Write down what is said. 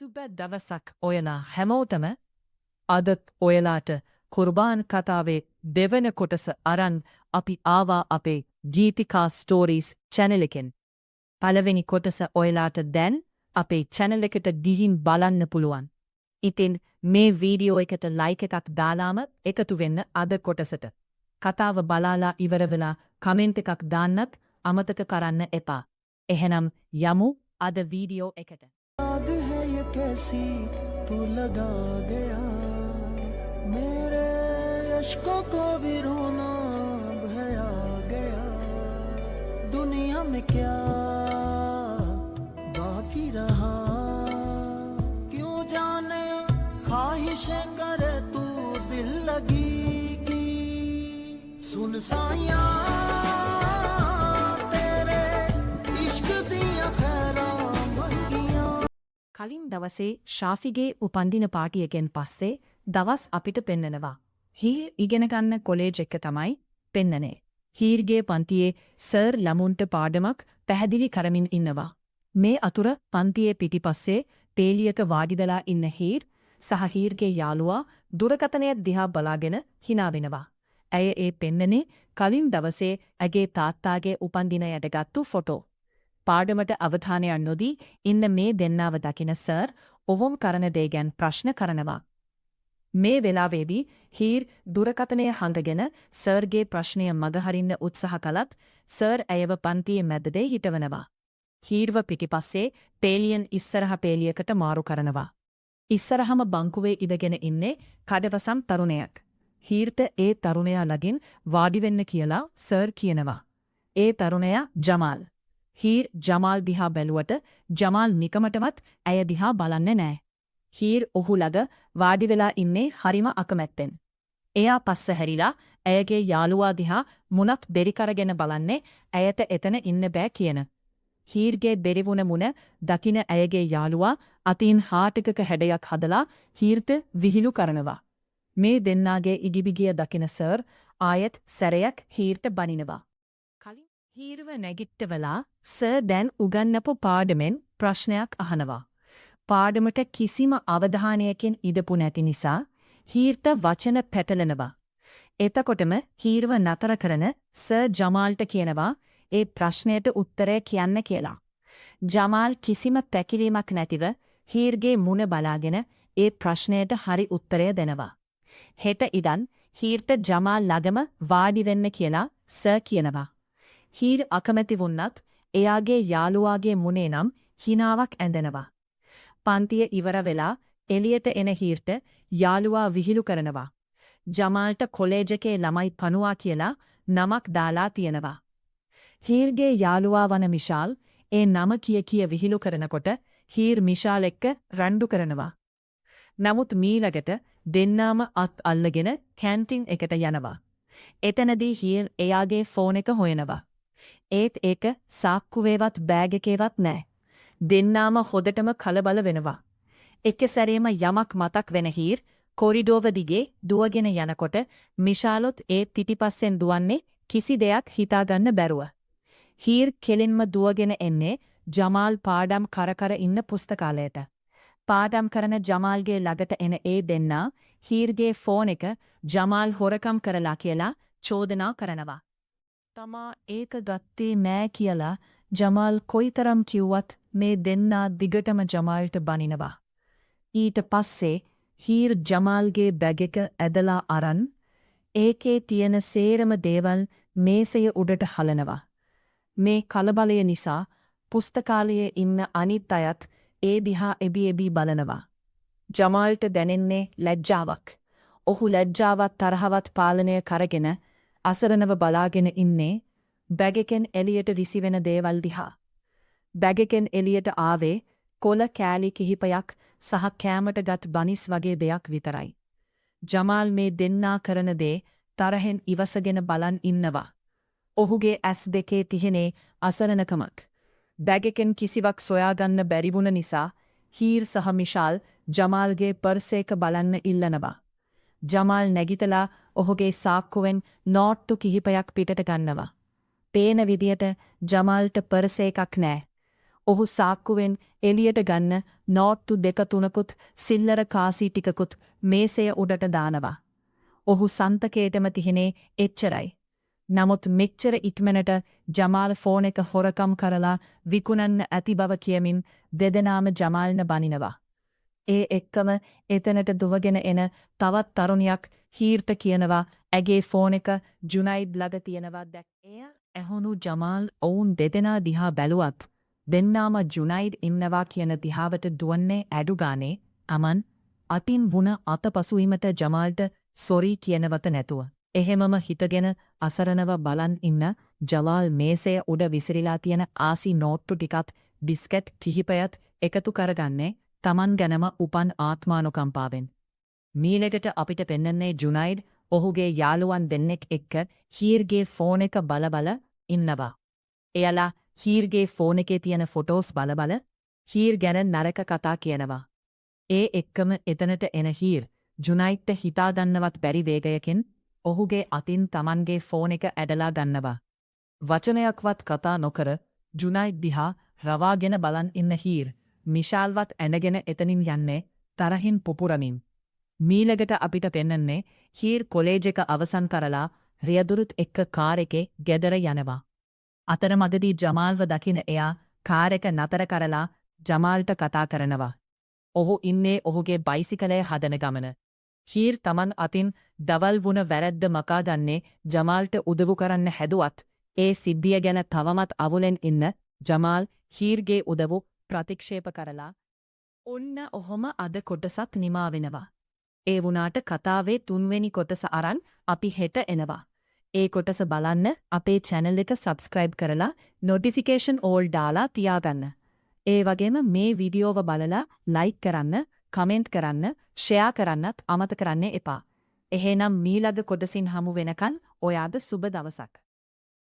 සුබ දවසක් ඔයලා හැමෝටම අදත් ඔයලාට කුර්බාන් කතාවේ දෙවන කොටස අරන් අපි ආවා අපේ ගීතිකා ස්ටෝරීස් channel එකෙන්. පළවෙනි කොටස ඔයලාට දැන් අපේ channel එකට ගිහින් බලන්න පුළුවන්. ඉතින් මේ වීඩියෝ එකට like එකක් දාලාම එකතු වෙන්න අද කොටසට. කතාව බලාලා ඉවර වෙලා කමෙන්ට් එකක් දාන්නත් අමතක කරන්න එපා. එහෙනම් යමු අද වීඩියෝ එකට. आग है ये कैसी तू लगा गया मेरे अश्कों को भी रोना भया गया दुनिया में क्या बाकी रहा क्यों जाने ख्वाहिशें करे तू दिल लगी की सुन साया කලින් දවසේ ශාෆිගේ උපන්දින පාටියකෙන් පස්සේ දවස් අපිට පෙන්නනවා. හීර් ඉගෙන ගන්න කොලේජ් එක තමයි පෙන්නනේ. හීර්ගේ පන්තියේ සර් ළමුන්ට පාඩමක් පැහැදිලි කරමින් ඉන්නවා. මේ අතුර පන්තියේ පිටිපස්සේ තේලියක වාඩිදලා ඉන්න හීර් සහ හීර්ගේ යාළුවා දුරකථනය දිහා බලාගෙන hina වෙනවා. ඇය ඒ පෙන්නනේ කලින් දවසේ ඇගේ තාත්තාගේ උපන්දිනයට ගත්තු ෆොටෝ. පාඩමට අවධානය නොදී ඉන්න මේ දෙන්නාව දකින සර් ඔවුන් කරන දේ ගැන ප්‍රශ්න කරනවා. මේ වෙලාවේදී හීර් දුරකථනය හංගගෙන සර්ගේ ප්‍රශ්නය මගහරින්න උත්සාහ කළත් සර් ඇයව පන්තියේ මැදදේ හිටවනවා. හීර්ව පිටිපස්සේ පේලියන් ඉස්සරහ පේලියකට මාරු කරනවා. ඉස්සරහම බංකුවේ ඉඳගෙන ඉන්නේ කඩවසම් තරුණයෙක්. හීර්ට ඒ තරුණයා ළඟින් වාඩි වෙන්න කියලා සර් කියනවා. ඒ තරුණයා ජමාල්. හීර් ජමාල් දිහා බැලුවට ජමාල් නිකමටවත් ඇය දිහා බලන්නේ නෑ. හීර් ඔහු ළඟ වාඩි වෙලා ඉන්නේ හරිම අකමැත්තෙන්. එයා පස්ස හැරිලා ඇයගේ යාළුවා දිහා මුණක් බෙරි කරගෙන බලන්නේ ඇයට එතන ඉන්න බෑ කියන. හීර්ගේ බෙරිවුණ මුණ දකින ඇයගේ යාළුවා අතින් හාට් එකක හැඩයක් හදලා හීර්ට විහිළු කරනවා. මේ දෙන්නාගේ ඉගිබිගිය දකින සර් ආයෙත් සැරයක් හීර්ට බනිනවා. හීර්ව නැගිට්ටවලා සර් දැන් උගන්නපු පාඩමෙන් ප්‍රශ්නයක් අහනවා. පාඩමට කිසිම අවධානයකින් ඉඳපු නැති නිසා හීර්ට වචන පැටලෙනවා. එතකොටම හීර්ව නතර කරන සර් ජමාල්ට කියනවා ඒ ප්‍රශ්නයට උත්තරය කියන්න කියලා. ජමාල් කිසිම පැකිලීමක් නැතිව හීර්ගේ මුණ බලාගෙන ඒ ප්‍රශ්නයට හරි උත්තරය දෙනවා. හෙට ඉදන් හීර්ට ජමාල් ළඟම වාඩි වෙන්න කියලා සර් කියනවා. හීර් අකමැති වුණත් එයාගේ යාළුවාගේ මුණේ නම් හිනාවක් ඇඳෙනවා. පන්තිය ඉවර වෙලා එළියට එන හීර්ට යාළුවා විහිළු කරනවා. ජමාල්ට කොලේජ් එකේ ළමයි පනුවා කියලා නමක් දාලා තියෙනවා. හීර්ගේ යාළුවා වන මිෂාල් ඒ නම කිය විහිළු කරනකොට හීර් මිෂාල් එක්ක රණ්ඩු කරනවා. නමුත් මීළඟට දෙන්නාම අත් අල්ලගෙන කැන්ටින් එකට යනවා. එතනදී හීර් එයාගේ ෆෝන් එක හොයනවා. ඒත් ඒක සාක්කුවේවත් බෑග් එකේවත් නෑ. දෙන්නාම හොදටම කලබල වෙනවා. එක සැරේම යමක් මතක් වෙන හීර් කොරිඩෝව දිගේ දුවගෙන යනකොට මිෂාලොත් ඒ පිටිපස්සෙන් දුවන්නේ කිසි දෙයක් හිතාගන්න බැරුව. හීර් කෙලින්ම දුවගෙන එන්නේ ජමාල් පාඩම් කර ඉන්න පුස්තකාලයට. පාඩම් කරන ජමාල්ගේ ළඟට එන ඒ දෙන්නා හීර්ගේ ෆෝන් එක ජමාල් හොරකම් කරලා කියලා චෝදනා කරනවා. තමා ඒක ගත්තේ නෑ කියලා ජමාල් කොයිතරම් කිව්වත් මේ දෙන්නා දිගටම ජමාල්ට බනිනවා. ඊට පස්සේ හීර් ජමාල්ගේ බැග් එක ඇදලා අරන් ඒකේ තියෙන සේරම දේවල් මේසය උඩට හලනවා. මේ කලබලය නිසා පුස්තකාලයේ ඉන්න අනිත් අයත් ඒ දිහා එබි බලනවා. ජමාල්ට දැනෙන්නේ ලැජ්ජාවක්. ඔහු ලැජ්ජාවත් තරහවත් පාලනය කරගෙන අසරණව බලාගෙන ඉන්නේ බැග් එකෙන් එළියට විසිවෙන දේවල් දිහා. බැග් එකෙන් එළියට ආවේ කොළ කෑලි කිහිපයක් සහ කෑමට ගත් බනිස් වගේ දෙයක් විතරයි. ජමාල් මේ දෙන්නා කරන දේ තරහෙන් ඉවසගෙන බලන් ඉන්නවා. ඔහුගේ ඇස් දෙකේ තිහෙනේ අසරණකමක්. බැග් එකෙන් කිසිවක් සොයාගන්න බැරි වුණ නිසා හීර් සහ මිෂාල් ජමාල්ගේ පර්ස් එක බලන්න ඉල්ලනවා. ජමාල් නැගිටලා ඔහුගේ සාක්කුවෙන් නෝට්ටු කිහිපයක් පිටට ගන්නවා. පේන විදියට ජමාල්ට පර්ස් එකක් නෑ. ඔහු සාක්කුවෙන් එළියට ගන්න නෝට්ටු 2-3කුත් සිල්ලර කාසි ටිකකුත් මේසය උඩට දානවා. ඔහු සන්තකේටම තිහිනේ එච්චරයි. නමුත් මෙච්චර ඉක්මනට ජමාල් ෆෝන් එක හොරකම් කරලා විකුණන්න ඇති බව කියමින් දෙදෙනාම ජමාල්න බනිනවා. ඒ එක්කම එතනට දුවගෙන එන තවත් තරුණියක් හීර්ට කියනවා ඇගේ ෆෝන් එක ජුනයිඩ් ළඟ තියෙනවා දැක්. එය ඇහුණු ජමාල් ඔවුන් දෙදෙනා දිහා බැලුවත් දෙන්නාම ජුනයිඩ් ඉන්නවා කියන දිහාවට දුවන්නේ ඇඩුගානේ අමන් අතින් වුණ අතපසුවීමට ජමාල්ට සොරි කියනවත නැතුව. එහෙමම හිතගෙන අසරණව බලන් ඉන්න ජලාල් මේසය උඩ විසිරිලා තියෙන ආසි නෝට්ටු ටිකත් බිස්කට් කිහිපයත් එකතු කරගන්නේ තමන් ගැනම උපන් ආත්මානුකම්පාවෙන්. මීලෙටට අපිට පෙන්නන්නේ ජුනයිඩ් ඔහුගේ යාළුවන් දෙන්නෙක් එක්ක හීර්ගේ ෆෝන් එක බලබල ඉන්නවා. එයලා හීර්ගේ ෆෝන් එකේ තියෙන ෆොටෝස් බලබල හීර් ගැන නරක කතා කියනවා. ඒ එක්කම එතනට එන හීර් ජුනයිඩ්ට හිතාගන්නවත් බැරි වේගයකින් ඔහුගේ අතින් තමන්ගේ ෆෝන් එක ඇඩලා ගන්නවා. වචනයක්වත් කතා නොකර ජුනයිඩ් දිහා රවාගෙන බලන් ඉන්න හීර් මිෂාල්වත් ඇනගෙන එතනින් යන්නේ තරහින් පුපුරමින්. මීලකට අපිට පෙන්නන්නේ හීර් කොලේජ් එක අවසන් කරලා රියදුරුත් එක්ක කාර් එකේ ගෙදර යනවා. අතරමඟදී ජමාල්ව දකින එයා කාර් එක නතර කරලා ජමාල්ට කතා කරනවා. ඔහු ඉන්නේ ඔහුගේ බයිසිකලය හදන ගමන. හීර් තමන් අතින් දවල් වුණ වැරැද්ද මකා දන්නේ ජමාල්ට උදවු කරන්න හැදුවත් ඒ සිද්ධිය ගැන තවමත් අවුලෙන් ඉන්න ජමාල් හීර්ගේ උදවු ප්‍රතික්ෂේප කරලා ඔන්න ඔහොම අද කොටසත් නිමා වෙනවා. ඒ වුණාට කතාවේ 3වෙනි කොටස අරන් අපි හෙට එනවා. ඒ කොටස බලන්න අපේ channel එක subscribe කරලා notification all දාලා තියාගන්න. ඒ වගේම මේ වීඩියෝව බලලා like කරන්න, comment කරන්න, share කරන්නත් අමතක කරන්න එපා. එහෙනම් මීළඟ කොටසින් හමු වෙනකන් ඔයාට සුබ දවසක්.